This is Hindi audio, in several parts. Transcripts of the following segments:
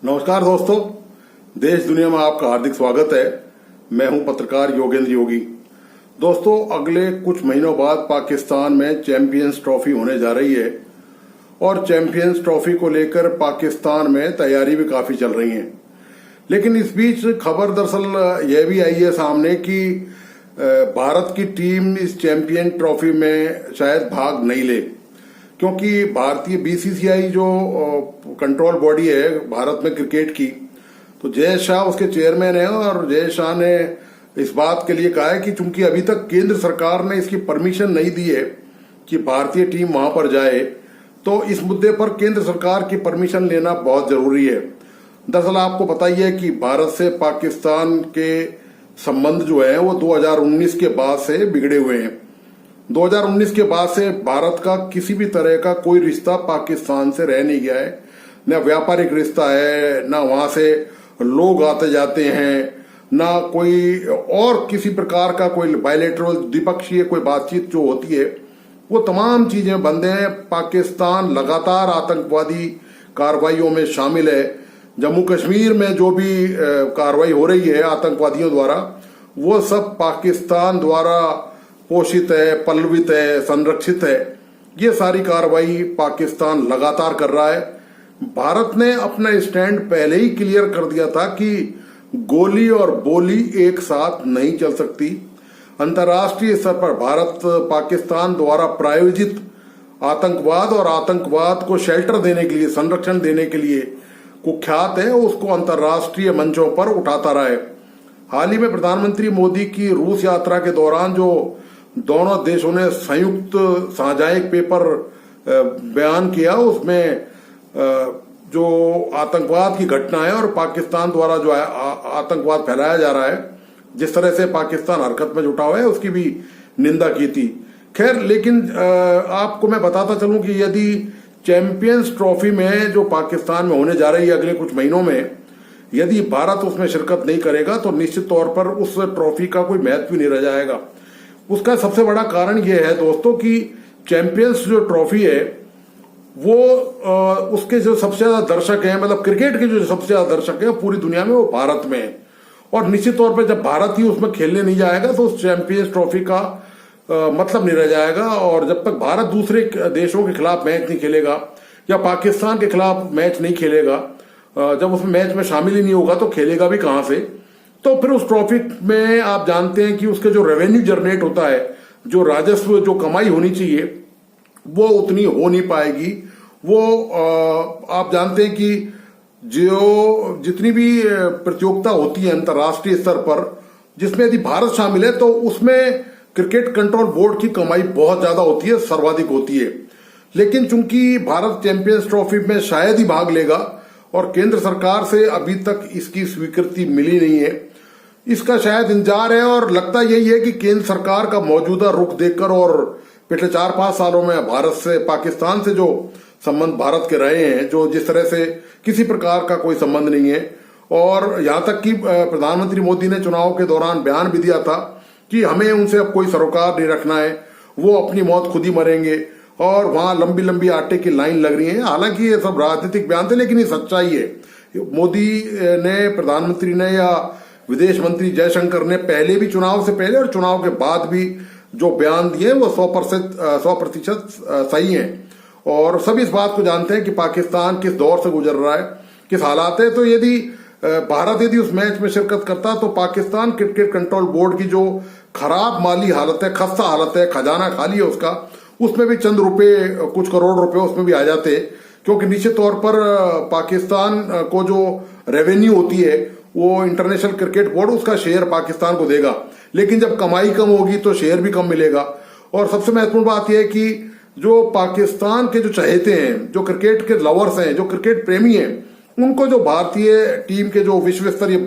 नमस्कार दोस्तों, देश दुनिया में आपका हार्दिक स्वागत है। मैं हूं पत्रकार योगेंद्र योगी। दोस्तों, अगले कुछ महीनों बाद पाकिस्तान में चैंपियंस ट्रॉफी होने जा रही है और चैंपियंस ट्रॉफी को लेकर पाकिस्तान में तैयारी भी काफी चल रही है। लेकिन इस बीच खबर दरअसल यह भी आई है सामने कि भारत की टीम इस चैंपियन ट्रॉफी में शायद भाग नहीं ले, क्योंकि भारतीय बीसीसीआई जो कंट्रोल बॉडी है भारत में क्रिकेट की, तो जय शाह उसके चेयरमैन है और जय शाह ने इस बात के लिए कहा है कि चूंकि अभी तक केंद्र सरकार ने इसकी परमिशन नहीं दी है कि भारतीय टीम वहां पर जाए, तो इस मुद्दे पर केंद्र सरकार की परमिशन लेना बहुत जरूरी है। दरअसल आपको पता ही है कि भारत से पाकिस्तान के संबंध जो है वो 2019 के बाद से बिगड़े हुए हैं। 2019 के बाद से भारत का किसी भी तरह का कोई रिश्ता पाकिस्तान से रह नहीं गया है। न व्यापारिक रिश्ता है, न वहां से लोग आते जाते हैं, न कोई और किसी प्रकार का कोई बायलैटरल द्विपक्षीय कोई बातचीत जो होती है, वो तमाम चीजें बंद हैं। पाकिस्तान लगातार आतंकवादी कार्रवाइयों में शामिल है। जम्मू कश्मीर में जो भी कार्रवाई हो रही है आतंकवादियों द्वारा, वो सब पाकिस्तान द्वारा पोषित है, पल्लवित है, संरक्षित है। ये सारी कार्रवाई पाकिस्तान लगातार कर रहा है। भारत ने अपना स्टैंड पहले ही क्लियर कर दिया था कि गोली और बोली एक साथ नहीं चल सकती। अंतर्राष्ट्रीय स्तर पर भारत पाकिस्तान द्वारा प्रायोजित आतंकवाद और आतंकवाद को शेल्टर देने के लिए, संरक्षण देने के लिए कुख्यात है, उसको अंतर्राष्ट्रीय मंचों पर उठाता रहा है। हाल ही में प्रधानमंत्री मोदी की रूस यात्रा के दौरान जो दोनों देशों ने संयुक्त साझा एक पेपर बयान किया, उसमें जो आतंकवाद की घटना है और पाकिस्तान द्वारा जो आतंकवाद फैलाया जा रहा है, जिस तरह से पाकिस्तान हरकत में जुटा हुआ है, उसकी भी निंदा की थी। खैर, लेकिन आपको मैं बताता चलूं कि यदि चैंपियंस ट्रॉफी में जो पाकिस्तान में होने जा रही है अगले कुछ महीनों में, यदि भारत उसमें शिरकत नहीं करेगा तो निश्चित तौर पर उस ट्रॉफी का कोई महत्व नहीं रह जाएगा। उसका सबसे बड़ा कारण यह है दोस्तों कि चैंपियंस जो ट्रॉफी है वो उसके जो सबसे ज्यादा दर्शक हैं, मतलब क्रिकेट के जो सबसे ज्यादा दर्शक हैं पूरी दुनिया में, वो भारत में है। और निश्चित तौर पर जब भारत ही उसमें खेलने नहीं जाएगा तो उस चैंपियंस ट्रॉफी का मतलब नहीं रह जाएगा। और जब तक भारत दूसरे देशों के खिलाफ मैच नहीं खेलेगा या पाकिस्तान के खिलाफ मैच नहीं खेलेगा, जब उसमें मैच में शामिल ही नहीं होगा तो खेलेगा भी कहां से। तो फिर उस ट्रॉफी में आप जानते हैं कि उसके जो रेवेन्यू जनरेट होता है, जो राजस्व, जो कमाई होनी चाहिए, वो उतनी हो नहीं पाएगी। वो आप जानते हैं कि जो जितनी भी प्रतियोगिता होती है अंतर्राष्ट्रीय स्तर पर, जिसमें यदि भारत शामिल है, तो उसमें क्रिकेट कंट्रोल बोर्ड की कमाई बहुत ज्यादा होती है, सर्वाधिक होती है। लेकिन चूंकि भारत चैंपियंस ट्रॉफी में शायद ही भाग लेगा और केंद्र सरकार से अभी तक इसकी स्वीकृति मिली नहीं है, इसका शायद इंतजार है। और लगता यही है कि केंद्र सरकार का मौजूदा रुख देखकर और पिछले 4-5 सालों में भारत से, पाकिस्तान से जो संबंध भारत के रहे हैं, जो जिस तरह से किसी प्रकार का कोई संबंध नहीं है, और यहां तक कि प्रधानमंत्री मोदी ने चुनाव के दौरान बयान भी दिया था कि हमें उनसे अब कोई सरोकार नहीं रखना है, वो अपनी मौत खुद ही मरेंगे, और वहां लंबी लंबी आटे की लाइन लग रही है। हालांकि ये सब राजनीतिक बयान थे, लेकिन ये सच्चाई है। मोदी ने, प्रधानमंत्री ने या विदेश मंत्री जयशंकर ने पहले भी, चुनाव से पहले और चुनाव के बाद भी जो बयान दिए वो 100% सही हैं। और सभी इस बात को जानते हैं कि पाकिस्तान किस दौर से गुजर रहा है, किस हालात है। तो यदि भारत यदि उस मैच में शिरकत करता तो पाकिस्तान क्रिकेट कंट्रोल बोर्ड की जो खराब माली हालत है, खस्ता हालत है, खजाना खाली है उसका, उसमें भी चंद रुपए, कुछ करोड़ रुपए उसमें भी आ जाते। क्योंकि निश्चित तौर पर पाकिस्तान को जो रेवेन्यू होती है वो इंटरनेशनल क्रिकेट बोर्ड उसका शेयर पाकिस्तान को देगा, लेकिन जब कमाई कम होगी तो शेयर भी कम मिलेगा। और सबसे महत्वपूर्ण बात यह है कि जो पाकिस्तान के जो चहेते हैं, जो क्रिकेट के लवर्स हैं, जो क्रिकेट प्रेमी हैं, उनको जो भारतीय टीम के जो विश्व स्तरीय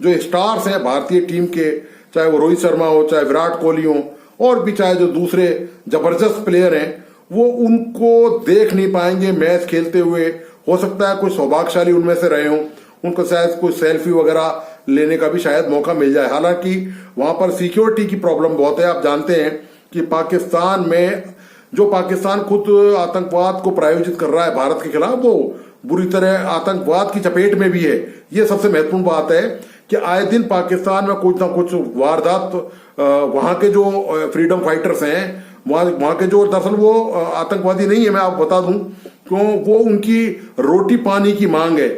जो स्टार्स हैं भारतीय टीम के, चाहे वो रोहित शर्मा हो, चाहे विराट कोहली हो, और भी चाहे जो दूसरे जबरदस्त प्लेयर हैं, वो उनको देख नहीं पाएंगे मैच खेलते हुए। हो सकता है कुछ सौभाग्यशाली उनमें से रहे हों, उनको शायद कुछ सेल्फी वगैरह लेने का भी शायद मौका मिल जाए। हालांकि वहां पर सिक्योरिटी की प्रॉब्लम बहुत है। आप जानते हैं कि पाकिस्तान में, जो पाकिस्तान खुद आतंकवाद को प्रायोजित कर रहा है भारत के खिलाफ, वो बुरी तरह आतंकवाद की चपेट में भी है। ये सबसे महत्वपूर्ण बात है कि आए दिन पाकिस्तान में कुछ ना कुछ वारदात, वहां के जो फ्रीडम फाइटर्स हैं, वहां के जो, दरअसल वो आतंकवादी नहीं है, मैं आपको बता दूं क्यों, वो उनकी रोटी पानी की मांग है।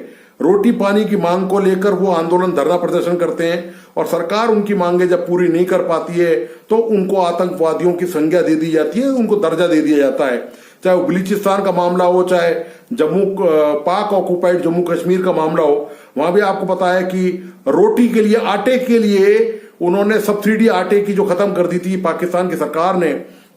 रोटी पानी की मांग को लेकर वो आंदोलन, धरना प्रदर्शन करते हैं और सरकार उनकी मांगे जब पूरी नहीं कर पाती है तो उनको आतंकवादियों की संज्ञा दे दी जाती है, उनको दर्जा दे दिया जाता है। चाहे वो बलूचिस्तान का मामला हो, चाहे पाक ऑक्युपाइड जम्मू कश्मीर का मामला हो, वहां भी आपको पता है कि रोटी के लिए, आटे के लिए उन्होंने सब्सिडी आटे की जो खत्म कर दी थी पाकिस्तान की सरकार ने,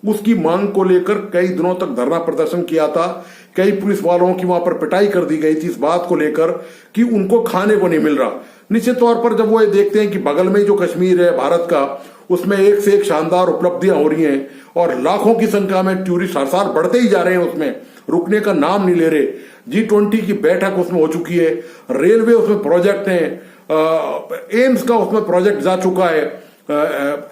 उसकी मांग को लेकर कई दिनों तक धरना प्रदर्शन किया था। कई पुलिस वालों की वहां पर पिटाई कर दी गई थी इस बात को लेकर कि उनको खाने को नहीं मिल रहा। निश्चित तौर पर जब वो ये देखते हैं कि बगल में जो कश्मीर है भारत का, उसमें एक से एक शानदार उपलब्धियां हो रही हैं और लाखों की संख्या में टूरिस्ट हर साल बढ़ते ही जा रहे हैं, उसमें रुकने का नाम नहीं ले रहे। G20 की बैठक उसमें हो चुकी है, रेलवे उसमें प्रोजेक्ट है, एम्स का उसमें प्रोजेक्ट जा चुका है,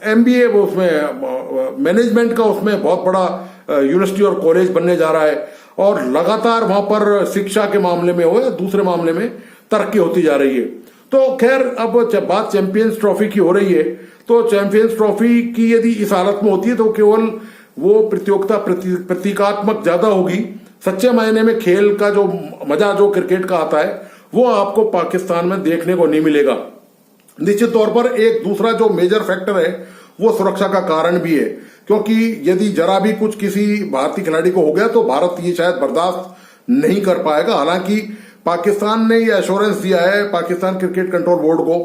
MBA वो उसमें मैनेजमेंट का उसमें बहुत बड़ा यूनिवर्सिटी और कॉलेज बनने जा रहा है और लगातार वहां पर शिक्षा के मामले में हो या दूसरे मामले में तरक्की होती जा रही है। तो खैर, अब जब बात चैंपियंस ट्रॉफी की हो रही है तो चैंपियंस ट्रॉफी की यदि इस हालत में होती है तो केवल वो प्रतियोगिता प्रतीकात्मक ज्यादा होगी। सच्चे मायने में खेल का जो मजा जो क्रिकेट का आता है वो आपको पाकिस्तान में देखने को नहीं मिलेगा। निश्चित तौर पर एक दूसरा जो मेजर फैक्टर है वो सुरक्षा का कारण भी है, क्योंकि यदि जरा भी कुछ किसी भारतीय खिलाड़ी को हो गया तो भारत ये शायद बर्दाश्त नहीं कर पाएगा। हालांकि पाकिस्तान ने ये एश्योरेंस दिया है पाकिस्तान क्रिकेट कंट्रोल बोर्ड को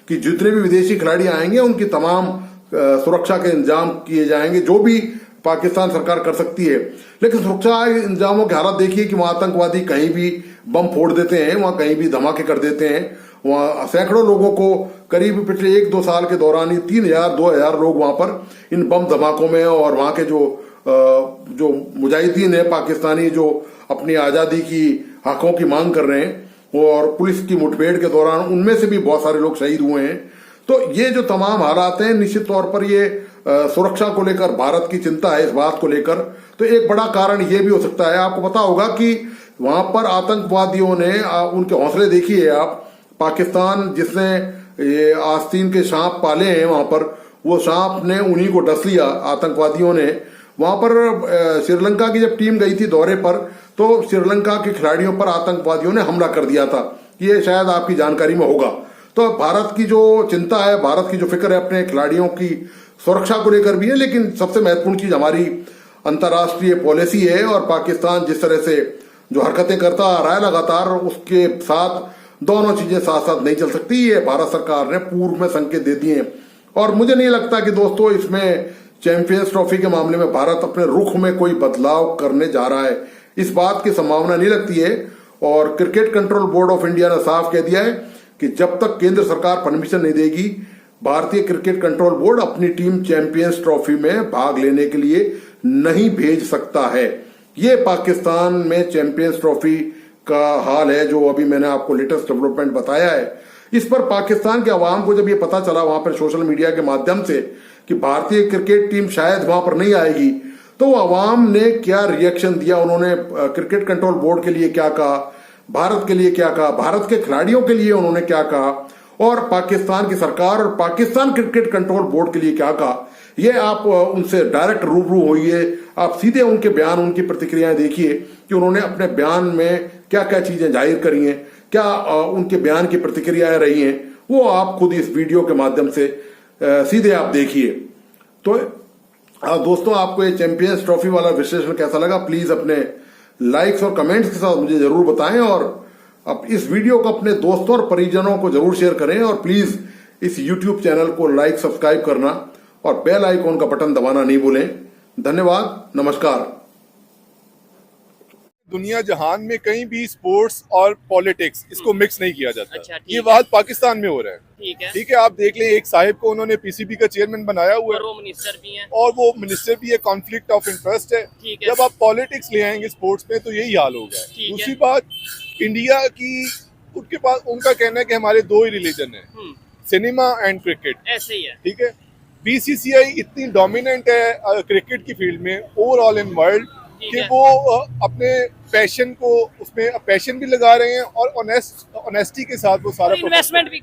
कि जितने भी विदेशी खिलाड़ी आएंगे उनकी तमाम सुरक्षा के इंतजाम किए जाएंगे, जो भी पाकिस्तान सरकार कर सकती है। लेकिन सुरक्षा इंतजामों की हालत देखिए कि वहां आतंकवादी कहीं भी बम फोड़ देते हैं, वहां कहीं भी धमाके कर देते हैं। वहां सैकड़ों लोगों को करीब पिछले 1-2 साल के दौरान ही 3,000-2,000 लोग वहां पर इन बम धमाकों में, और वहां के जो मुजाहिदीन है पाकिस्तानी जो अपनी आजादी की हकों की मांग कर रहे हैं, और पुलिस की मुठभेड़ के दौरान उनमें से भी बहुत सारे लोग शहीद हुए हैं। तो ये जो तमाम हालात हैं, निश्चित तौर पर ये सुरक्षा को लेकर भारत की चिंता है इस बात को लेकर। तो एक बड़ा कारण ये भी हो सकता है, आपको पता होगा कि वहां पर आतंकवादियों ने उनके हौसले देखिए आप। पाकिस्तान जिसने ये आस्तीन के सांप पाले हैं वहां पर, वो सांप ने उन्हीं को डस लिया आतंकवादियों ने। वहां पर श्रीलंका की जब टीम गई थी दौरे पर तो श्रीलंका के खिलाड़ियों पर आतंकवादियों ने हमला कर दिया था, ये शायद आपकी जानकारी में होगा। तो भारत की जो चिंता है, भारत की जो फिक्र है अपने खिलाड़ियों की सुरक्षा को लेकर भी है, लेकिन सबसे महत्वपूर्ण चीज हमारी अंतर्राष्ट्रीय पॉलिसी है। और पाकिस्तान जिस तरह से जो हरकतें करता आ रहा है लगातार, उसके साथ दोनों चीजें साथ साथ नहीं चल सकती। ये भारत सरकार ने पूर्व में संकेत दे दिए हैं और मुझे नहीं लगता कि दोस्तों इसमें चैंपियंस ट्रॉफी के मामले में भारत अपने रुख में कोई बदलाव करने जा रहा है, इस बात की संभावना नहीं लगती है। और cricket control board of India ने साफ कह दिया है कि जब तक केंद्र सरकार परमिशन नहीं देगी, भारतीय क्रिकेट कंट्रोल बोर्ड अपनी टीम चैंपियंस ट्रॉफी में भाग लेने के लिए नहीं भेज सकता है। ये पाकिस्तान में चैंपियंस ट्रॉफी का हाल है जो अभी मैंने आपको लेटेस्ट डेवलपमेंट बताया है। इस पर पाकिस्तान के अवाम को जब ये पता चला वहां पर सोशल मीडिया के माध्यम से कि भारतीय क्रिकेट टीम शायद वहां पर नहीं आएगी, तो अवाम ने क्या रिएक्शन दिया, उन्होंने क्रिकेट कंट्रोल बोर्ड के लिए क्या कहा, भारत के लिए क्या कहा, भारत के खिलाड़ियों के लिए उन्होंने क्या कहा, और पाकिस्तान की सरकार और पाकिस्तान क्रिकेट कंट्रोल बोर्ड के लिए क्या कहा, ये आप उनसे डायरेक्ट रूबरू होइए, आप सीधे उनके बयान, उनकी प्रतिक्रियाएं देखिए कि उन्होंने अपने बयान में क्या क्या चीजें जाहिर करी हैं, क्या उनके बयान की प्रतिक्रियाएं रही हैं, वो आप खुद इस वीडियो के माध्यम से सीधे आप देखिए। तो दोस्तों, आपको ये चैंपियंस ट्रॉफी वाला विश्लेषण कैसा लगा, प्लीज अपने लाइक्स और कमेंट्स के साथ मुझे जरूर बताएं, और अब इस वीडियो को अपने दोस्तों और परिजनों को जरूर शेयर करें, और प्लीज इस यूट्यूब चैनल को लाइक, सब्सक्राइब करना और बेल आइकॉन का बटन दबाना नहीं भूलें। धन्यवाद, नमस्कार। दुनिया जहान में कहीं भी स्पोर्ट्स और पॉलिटिक्स इसको मिक्स नहीं किया जाता। अच्छा, ये बात पाकिस्तान में हो रहा है। ठीक है, आप देख लें, एक साहिब को उन्होंने पीसीबी का चेयरमैन बनाया हुआ है, वो मिनिस्टर भी हैं, और वो मिनिस्टर भी है, कॉन्फ्लिक्ट ऑफ इंटरेस्ट है। जब आप पॉलिटिक्स ले आएंगे स्पोर्ट्स में तो यही हाल होगा। दूसरी बात, इंडिया की उनके पास उनका कहना है कि हमारे 2 ही रिलीजन है, सिनेमा एंड क्रिकेट। ऐसे ही है, ठीक है। बीसीसीआई इतनी डोमिनेंट है क्रिकेट की फील्ड में ओवरऑल इन वर्ल्ड कि वो अपने पैशन को उसमें पैशन भी लगा रहे हैं और ऑनेस्टी के साथ वो सारा इन्वेस्टमेंट भी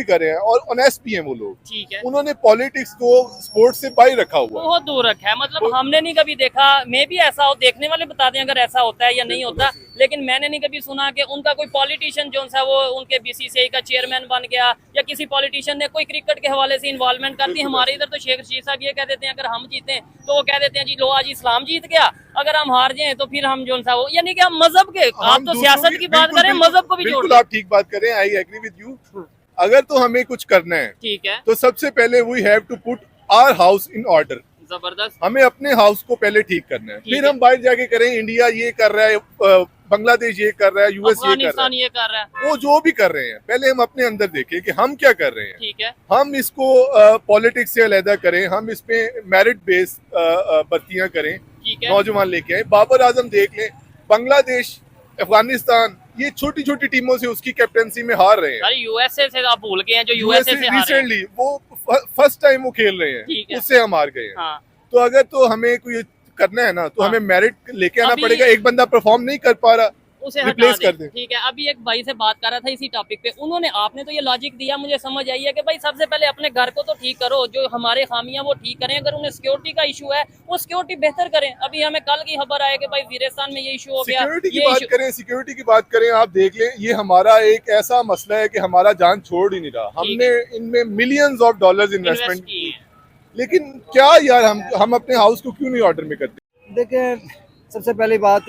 कर रहे हैं और ऑनेस्ट भी हैं वो लोग। ठीक है, उन्होंने पॉलिटिक्स को स्पोर्ट्स से बाहर रखा हुआ है, बहुत दूर रखा है। मतलब हमने नहीं कभी देखा, मे भी ऐसा हो, देखने वाले बता दें अगर ऐसा होता है या नहीं होता, लेकिन मैंने नहीं कभी सुना कि उनका कोई पॉलिटिशियन जो सा वो उनके बीसीसीआई का चेयरमैन बन गया या किसी पॉलिटिशियन ने कोई क्रिकेट के हवाले से इन्वॉल्वमेंट कर दी। हमारे इधर तो शेख रशीद साहब ये कह देते हैं अगर हम जीते तो वो कह देते हैं जी लो आज इस्लाम जीत गया, अगर हम हार जाए तो फिर हम जो सा वो, यानी कि हम मजहब के, आप तो सियासत की बात करें, मजहब को भी जोड़ बिल्कुल आप ठीक बात करें, आई एग्री विद यू। अगर तो हमें कुछ करना है, ठीक है, तो सबसे पहले we have to put our house in order. जबरदस्त, हमें अपने हाउस को पहले ठीक करना है, फिर हम बाहर जाके करें इंडिया ये कर रहा है, बांग्लादेश ये कर रहा है, यूएस ये कर रहा है, वो जो भी कर रहे हैं, पहले हम अपने अंदर देखें कि हम क्या कर रहे हैं। ठीक है, हम इसको पॉलिटिक्स से अलहदा करें, हम इस पे मेरिट बेस भर्तियां करें, नौजवान लेके आए। बाबर आजम देख लें, बांग्लादेश, अफगानिस्तान, ये छोटी छोटी टीमों से उसकी कैप्टनसी में हार रहे हैं। अरे यूएसए से आप भूल गए हैं, जो यूएसए से रिसेंटली वो फर्स्ट टाइम वो खेल रहे हैं, उससे हम हार गए हैं। हाँ। तो अगर तो हमें कोई करना है ना, तो हमें मेरिट लेके आना पड़ेगा। एक बंदा परफॉर्म नहीं कर पा रहा, उसे रिप्लेस कर दे। ठीक है, अभी एक भाई से बात कर रहा था इसी टॉपिक पे, उन्होंने, आपने तो ये लॉजिक दिया, मुझे समझ आई है कि भाई सबसे पहले अपने घर को तो ठीक करो, जो हमारे खामियां वो ठीक करें, अगर उन्हें सिक्योरिटी का इशू है वो सिक्योरिटी बेहतर करें। अभी हमें कल की खबर आए कि भाई वजीरिस्तान में ये इशू हो गया, सिक्योरिटी की बात करें, आप देख लें, ये हमारा एक ऐसा मसला है कि हमारा जान छोड़ ही नहीं रहा। हमने इनमें मिलियंस ऑफ डॉलर्स इन्वेस्टमेंट की, लेकिन क्या यार हम अपने हाउस को क्यों नहीं ऑर्डर में करते? देखिए, सबसे पहली बात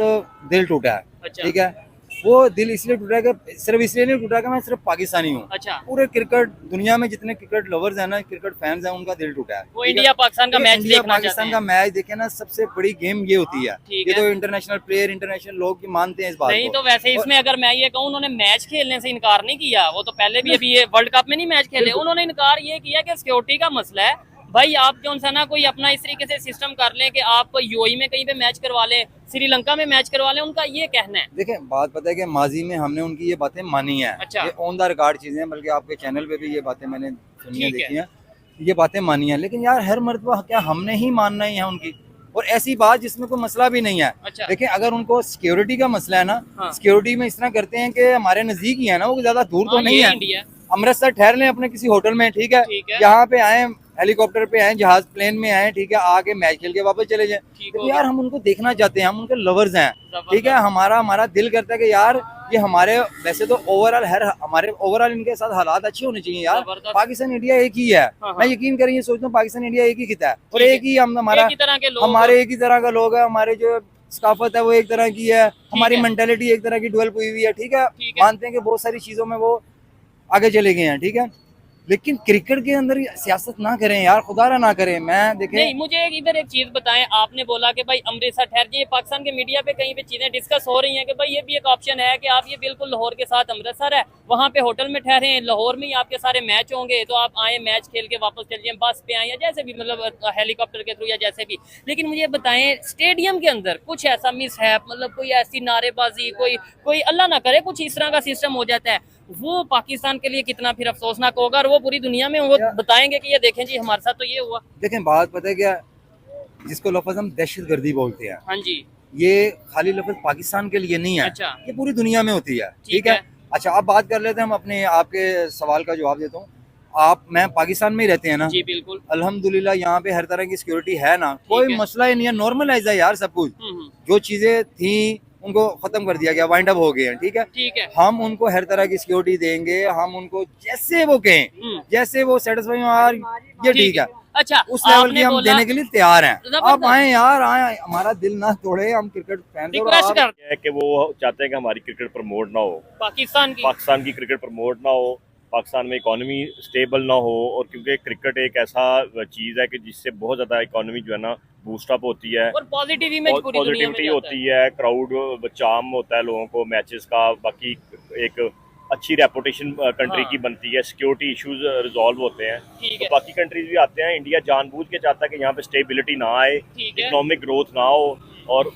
दिल टूटा है। अच्छा। ठीक है, वो दिल इसलिए टूटा है कि सिर्फ इसलिए नहीं टूटा कि मैं सिर्फ पाकिस्तानी हूँ। अच्छा। पूरे क्रिकेट दुनिया में जितने क्रिकेट लवर्स हैं ना, क्रिकेट फैंस हैं, उनका दिल टूटा है। वो इंडिया पाकिस्तान का मैच इंडिया पाकिस्तान का मैच देखे ना, सबसे बड़ी गेम ये होती है। ये तो इंटरनेशनल प्लेयर, इंटरनेशनल लोग मानते हैं इस बात नहीं को। तो वैसे इसमें अगर मैं ये कहूँ, उन्होंने मैच खेलने से इनकार नहीं किया, वो तो पहले भी अभी ये वर्ल्ड कप में नहीं मैच खेले, उन्होंने इनकार ये किया कि सिक्योरिटी का मसला है। भाई आप जो सा ना कोई अपना इस तरीके से सिस्टम कर लें कि आप यूएई में कहीं पे मैच करवा लें, श्रीलंका में मैच करवा लें, उनका ये कहना है। देखिए, बात पता है कि माजी में हमने उनकी ये बातें मानी है। अच्छा। ये ऑन द रिकॉर्ड चीजें हैं, बल्कि आपके चैनल पे भी ये बातें मैंने सुनी है, देखी है, ये बातें मानी है। लेकिन यार हर मर्तबा क्या हमने ही मानना ही है उनकी, और ऐसी बात जिसमें कोई मसला भी नहीं है। अच्छा। देखिए, अगर उनको सिक्योरिटी का मसला है ना, सिक्योरिटी में इस तरह करते हैं कि हमारे नजदीक ही है ना, वो ज्यादा दूर तो नहीं है। अमृतसर ठहर लें अपने किसी होटल में, ठीक है, यहाँ पे आए, हेलीकॉप्टर पे आए, जहाज प्लेन में आए, ठीक है, आके मैच खेल के वापस चले जाएं। तो यार हम उनको देखना चाहते हैं, हम उनके लवर्स हैं, ठीक है। हमारा दिल करता है कि यार ये हमारे, वैसे तो ओवरऑल इनके साथ हालात अच्छे होने चाहिए यार। पाकिस्तान इंडिया एक ही है, मैं यकीन करें, ये सोचता हूँ पाकिस्तान इंडिया एक ही खिता है, और एक ही हमारे एक ही तरह का लोग है, हमारे जो सकाफत है वो एक तरह की है, हमारी मेंटेलिटी एक तरह की डेवलप हुई हुई है, ठीक है। मानते हैं कि बहुत सारी चीजों में वो आगे चले गए हैं, ठीक है, लेकिन क्रिकेट के अंदर सियासत ना करें यार, खुदारा ना करें। मैं देखें, नहीं, मुझे इधर एक चीज बताएं, आपने बोला कि भाई अमृतसर ठहर जाइए, पाकिस्तान के मीडिया पे कहीं पे चीजें डिस्कस हो रही हैं कि भाई ये भी एक ऑप्शन है कि आप ये बिल्कुल लाहौर के साथ अमृतसर है, वहाँ पे होटल में ठहरे, लाहौर में ही आपके सारे मैच होंगे, तो आप आए मैच खेल के वापस चल जाए, बस पे आए या जैसे भी, मतलब हेलीकॉप्टर के थ्रू या जैसे भी। लेकिन मुझे बताएं, स्टेडियम के अंदर कुछ ऐसा मिस है, मतलब कोई ऐसी नारेबाजी, कोई अल्लाह ना करे कुछ इस तरह का सिस्टम हो जाता है, वो पाकिस्तान के लिए कितना फिर अफसोसनाक होगा, और वो पूरी दुनिया में वो बताएंगे कि ये देखें जी हमारे साथ तो ये हुआ। देखें, बात पता है क्या, जिसको लफ्ज़ हम दहशतगर्दी बोलते हैं, हाँ जी, ये खाली लफ्ज़ पाकिस्तान के लिए नहीं है। अच्छा। ये पूरी दुनिया में होती है, ठीक है। अच्छा, अब बात कर लेते हैं, हम अपने आपके सवाल का जवाब देता हूँ। मैं पाकिस्तान में ही रहते हैं ना? जी बिल्कुल, अल्हम्दुलिल्लाह, यहाँ पे हर तरह की सिक्योरिटी है ना, कोई मसला ही नहीं है, नॉर्मलाइज है यार सब कुछ। जो चीजें थी उनको खत्म कर दिया गया, वाइंड अप हो गए हैं, ठीक है, ठीक है। हम उनको हर तरह की सिक्योरिटी देंगे, हम उनको जैसे वो कहें, जैसे वो सेटिस्फाई यार, ये ठीक है। अच्छा, उस लेवल की हम देने के लिए तैयार हैं। आप आए यार, आए, हमारा दिल ना तोड़े, हम क्रिकेट फैन है कि वो चाहते हैं कि हमारी क्रिकेट प्रमोट ना हो, पाकिस्तान की क्रिकेट प्रमोट ना हो, पाकिस्तान में इकोनॉमी स्टेबल ना हो, और क्योंकि क्रिकेट एक ऐसा चीज़ है कि जिससे बहुत ज़्यादा इकोनॉमी जो है ना बूस्टअप होती है, और पॉजिटिविटी होती है, क्राउड चार्म होता है लोगों को मैचेस का, बाकी एक अच्छी रेपुटेशन कंट्री की बनती है, सिक्योरिटी इश्यूज रिजॉल्व होते हैं, तो बाकी कंट्रीज भी आते हैं। इंडिया जानबूझ के चाहता है कि यहाँ पे स्टेबिलिटी ना आए, इकोनॉमिक ग्रोथ ना हो, और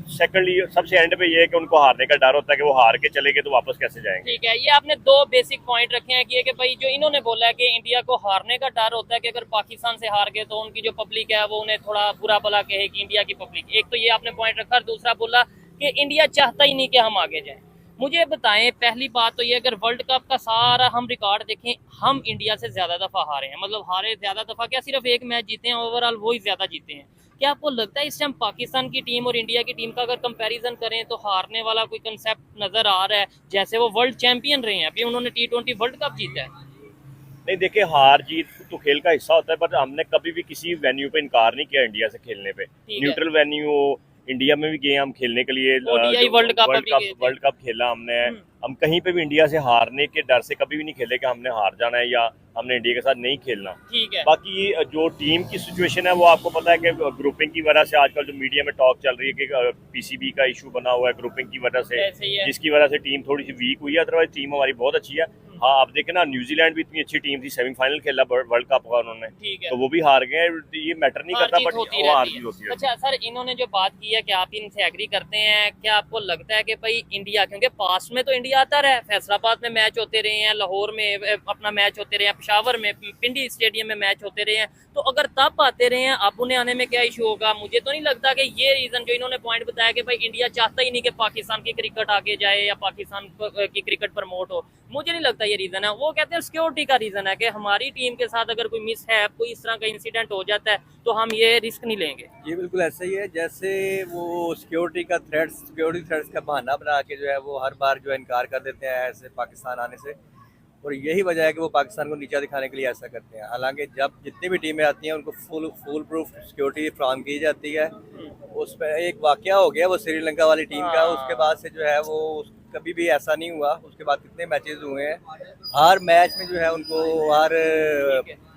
सेकंडली सबसे एंड पे ये है कि उनको हारने का डर होता है कि वो हार के चले गए तो वापस कैसे जाएंगे। ठीक है, ये आपने दो बेसिक पॉइंट रखे हैं कि भाई जो इन्होंने बोला है कि इंडिया को हारने का डर होता है कि अगर पाकिस्तान से हार गए तो उनकी जो पब्लिक है वो उन्हें थोड़ा बुरा भला कहेगी, इंडिया की पब्लिक। एक तो ये आपने पॉइंट रखा, दूसरा बोला कि इंडिया चाहता ही नहीं कि हम आगे जाएं। मुझे बताएं, पहली बात तो ये, अगर वर्ल्ड कप का सारा हम रिकॉर्ड देखें, हम इंडिया से ज्यादा दफा हारे हैं, मतलब हारे ज्यादा दफा क्या, सिर्फ एक मैच जीते हैं ओवरऑल, वो ही ज्यादा जीते हैं। क्या आपको लगता है इस टाइम पाकिस्तान की टीम और इंडिया की टीम का अगर कंपैरिजन करें तो हारने वाला कोई कंसेप्ट नजर आ रहा है? जैसे वो वर्ल्ड चैंपियन रहे हैं, अभी उन्होंने T20 वर्ल्ड कप जीता है। नहीं देखिए, हार जीत तो खेल का हिस्सा होता है, बट हमने कभी भी किसी वेन्यू पे इनकार नहीं किया इंडिया से खेलने पे। न्यूट्रल वेन्यू हो, इंडिया में भी गए हम खेलने के लिए, वर्ल्ड कप खेला हमने। हम कहीं पे भी इंडिया से हारने के डर से कभी भी नहीं खेले कि हमने हार जाना है या हमने इंडिया के साथ नहीं खेलना। ठीक है। बाकी जो टीम की सिचुएशन है वो आपको पता है कि ग्रुपिंग की वजह से आजकल जो मीडिया में टॉक चल रही है कि पीसीबी का इशू बना हुआ है ग्रुपिंग की वजह से, जिसकी वजह से टीम थोड़ी सी वीक हुई है। अदरवाइज टीम हमारी बहुत अच्छी है। हाँ, आप देखें ना, न्यूजीलैंड भी इतनी अच्छी टीम थी, सेमीफाइनल खेला वर्ल्ड कप का उन्होंने, तो वो भी हार गए। ये मैटर नहीं करता, बट वो हार जीत होती है। अच्छा सर, इन्होंने जो बात की है कि आप इनसे एग्री करते हैं, क्या आपको लगता है कि भाई इंडिया, क्योंकि पास्ट में तो इंडिया आता रहा है, फैसलाबाद में मैच होते रहे हैं, लाहौर में अपना मैच होते रहे हैं, पेशावर में पिंडी स्टेडियम में मैच होते रहे हैं, तो अगर तब आते रहे हैं, अब उन्हें आने में क्या इशू होगा? मुझे तो नहीं लगता कि ये रीजन जो इन्होंने पॉइंट बताया कि भाई इंडिया चाहता ही नहीं कि पाकिस्तान की क्रिकेट आगे जाए या पाकिस्तान की क्रिकेट प्रमोट हो, मुझे नहीं लगता ये रीजन है। वो कहते हैं सिक्योरिटी का रीजन है कि हमारी टीम के साथ अगर कोई मिस है, कोई इस तरह का इंसिडेंट हो जाता है तो हम ये रिस्क नहीं लेंगे। ये बिल्कुल ऐसा ही है, जैसे वो सिक्योरिटी थ्रेट्स का बहाना बना के जो है वो हर बार जो है इनकार कर देते हैं ऐसे पाकिस्तान आने से, और यही वजह है कि वो पाकिस्तान को नीचा दिखाने के लिए ऐसा करते हैं। हालांकि जब जितनी भी टीमें आती हैं उनको फुल प्रूफ सिक्योरिटी फ्राहम की जाती है। उस पर एक वाकया हो गया वो श्रीलंका वाली टीम का, उसके बाद से जो है वो कभी भी ऐसा नहीं हुआ। उसके बाद कितने मैचेस हुए हैं, हर मैच में जो है उनको, हर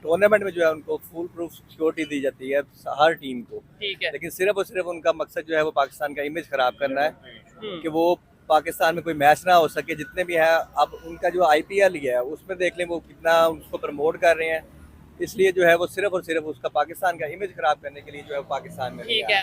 टूर्नामेंट में जो है उनको फुल प्रूफ सिक्योरिटी दी जाती है हर टीम को। लेकिन सिर्फ और सिर्फ उनका मकसद जो है वो पाकिस्तान का इमेज खराब करना है कि वो पाकिस्तान में कोई मैच ना हो सके। जितने भी हैं, अब उनका जो IPL ही है उसमें देख लें वो कितना उसको प्रमोट कर रहे हैं, इसलिए जो है वो सिर्फ और सिर्फ उसका पाकिस्तान का इमेज खराब करने के लिए जो है पाकिस्तान में। ठीक है,